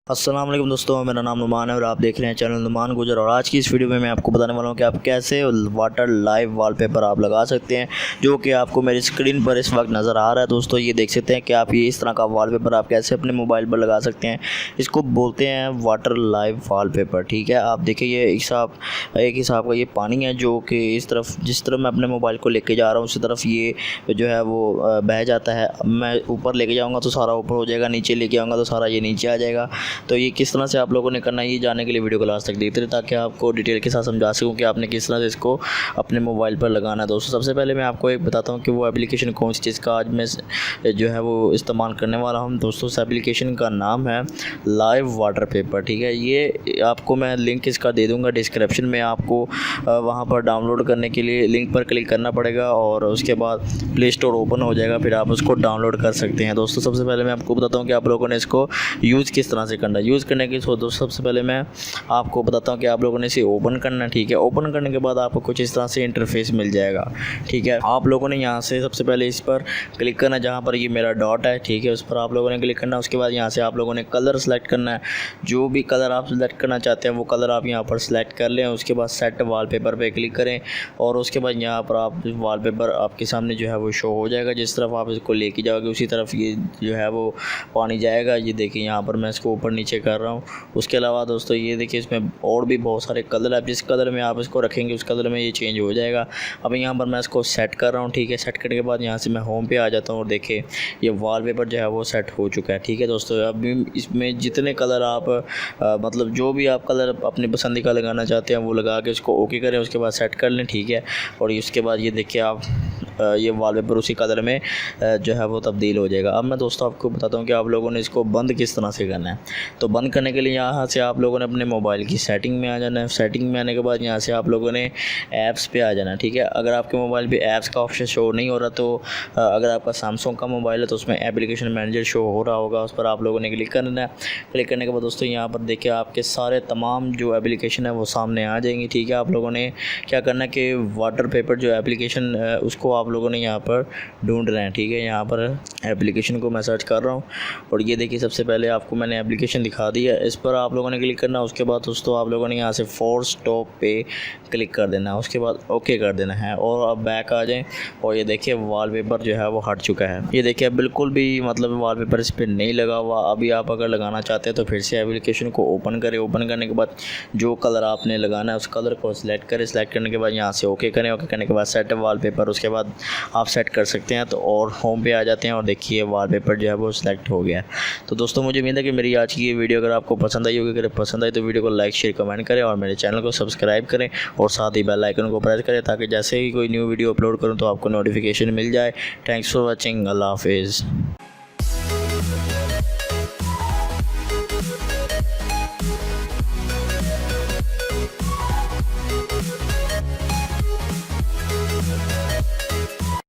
अस्सलाम वालेकुम दोस्तों, मेरा नाम नुमान है और आप देख रहे हैं चैनल नुमान गुजर। और आज की इस वीडियो में मैं आपको बताने वाला हूं कि आप कैसे वाटर लाइव वॉलपेपर आप लगा सकते हैं, जो कि आपको मेरी स्क्रीन पर इस वक्त नज़र आ रहा है। दोस्तों ये देख सकते हैं कि आप ये इस तरह का वॉलपेपर आप कैसे अपने मोबाइल पर लगा सकते हैं। इसको बोलते हैं वाटर लाइव वॉलपेपर। ठीक है, आप देखिए ये एक हिसाब का ये पानी है जो कि इस तरफ जिस तरफ मैं अपने मोबाइल को लेके जा रहा हूँ उसी तरफ ये जो है वो बह जाता है। मैं ऊपर लेके जाऊँगा तो सारा ऊपर हो जाएगा, नीचे लेके आऊँगा तो सारा ये नीचे आ जाएगा। तो ये किस तरह से आप लोगों ने करना है ये जानने के लिए वीडियो को लास्ट तक देखते रहे, ताकि आपको डिटेल के साथ समझा सकूं कि आपने किस तरह से इसको अपने मोबाइल पर लगाना है। दोस्तों सबसे पहले मैं आपको एक बताता हूं कि वो एप्लीकेशन कौन सी चीज़ का आज मैं जो है वो इस्तेमाल करने वाला हूं। दोस्तों उस एप्लीकेशन का नाम है लाइव वाटर पेपर। ठीक है, ये आपको मैं लिंक इसका दे दूँगा डिस्क्रिप्शन में। आपको वहाँ पर डाउनलोड करने के लिए लिंक पर क्लिक करना पड़ेगा और उसके बाद प्ले स्टोर ओपन हो जाएगा, फिर आप उसको डाउनलोड कर सकते हैं। दोस्तों सबसे पहले मैं आपको बताता हूँ कि आप लोगों ने इसको यूज़ किस तरह से करना है। यूज़ करने के दोस्तों सबसे पहले मैं आपको बताता हूँ कि आप लोगों ने इसे ओपन करना है। ठीक है, ओपन करने के बाद आपको कुछ इस तरह से इंटरफेस मिल जाएगा। ठीक है, आप लोगों ने यहाँ से सबसे पहले इस पर क्लिक करना है जहाँ पर ये मेरा डॉट है। ठीक है, उस पर आप लोगों ने क्लिक करना है। उसके बाद यहाँ से आप लोगों ने कलर सेलेक्ट करना है। जो भी कलर आप सेलेक्ट करना चाहते हैं वो कलर आप यहाँ पर सेलेक्ट कर लें। उसके बाद सेट वॉलपेपर पे क्लिक करें और उसके बाद यहाँ पर आप वॉलपेपर आपके सामने जो है वो शो हो जाएगा। जिस तरफ आप इसको लेके जाओगे उसी तरफ ये जो है वो पानी जाएगा। ये देखिए यहाँ पर मैं इसको ऊपर नीचे कर रहा हूँ। उसके अलावा दोस्तों ये देखिए इसमें और भी बहुत सारे कलर है, जिस कलर में आप इसको रखेंगे उस कलर में ये चेंज हो जाएगा। अब यहाँ पर मैं इसको सेट कर रहा हूँ। ठीक है, सेट करने के बाद यहाँ से मैं होम पे आ जाता हूँ और देखिए ये वॉलपेपर जो है वो सेट हो चुका है। ठीक है दोस्तों, अभी इसमें जितने कलर आप मतलब जो भी आप कलर अपनी पसंद का लगाना चाहते हैं वो लगा के इसको ओके करें, उसके बाद सेट कर लें। ठीक है, और उसके बाद ये देखिए आप ये वॉलपेपर उसी कलर में जो है वो तब्दील हो जाएगा। अब मैं दोस्तों आपको बताता हूँ कि आप लोगों ने इसको बंद किस तरह से करना है। तो बंद करने के लिए यहाँ से आप लोगों ने अपने मोबाइल की सेटिंग में आ जाना है। सेटिंग में आने के बाद यहाँ से आप लोगों ने ऐप्स पे आ जाना है। ठीक है, अगर आपके मोबाइल पे ऐप्स का ऑप्शन शो नहीं हो रहा तो अगर आपका सैमसंग का मोबाइल है तो उसमें एप्लीकेशन मैनेजर शो हो रहा होगा, उस पर आप लोगों ने क्लिक करना है। क्लिक करने के बाद दोस्तों यहाँ पर देखिए आपके सारे तमाम जो एप्लीकेशन है वो सामने आ जाएंगी। ठीक है, आप लोगों ने क्या करना है कि वाटर पेपर जो एप्लीकेशन उसको आप लोगों ने यहाँ पर ढूंढ रहे हैं। ठीक है, यहाँ पर एप्लीकेशन को मैं सर्च कर रहा हूँ और ये देखिए सबसे पहले आपको मैंने एप्लीकेशन दिखा दी है, इस पर आप लोगों ने क्लिक करना है। उसके बाद दोस्तों आप लोगों ने यहाँ से फोर्स स्टॉप पे क्लिक कर देना है, उसके बाद ओके कर देना है और अब बैक आ जाएं और ये देखिए वॉलपेपर जो है वो हट चुका है। ये देखिए बिल्कुल भी मतलब वॉलपेपर इस पर नहीं लगा हुआ। अभी आप अगर लगाना चाहते हैं तो फिर से एप्लीकेशन को ओपन करें। ओपन करने के बाद जो कलर आपने लगाना है उस कलर को सिलेक्ट करें। सिलेक्ट करने के बाद यहाँ से ओके करें। ओके करने के बाद सेट वॉलपेपर, उसके बाद आप सेट कर सकते हैं। तो और होम पे आ जाते हैं और देखिए वॉलपेपर जो है वो सिलेक्ट हो गया। तो दोस्तों मुझे उम्मीद है कि मेरी आज की ये वीडियो अगर आपको पसंद आई होगी, अगर पसंद आई तो वीडियो को लाइक शेयर कमेंट करें और मेरे चैनल को सब्सक्राइब करें और साथ ही बेल आइकन को प्रेस करें ताकि जैसे ही कोई न्यू वीडियो अपलोड करूं तो आपको नोटिफिकेशन मिल जाए। Thanks for watching. अल्लाह हाफिज़।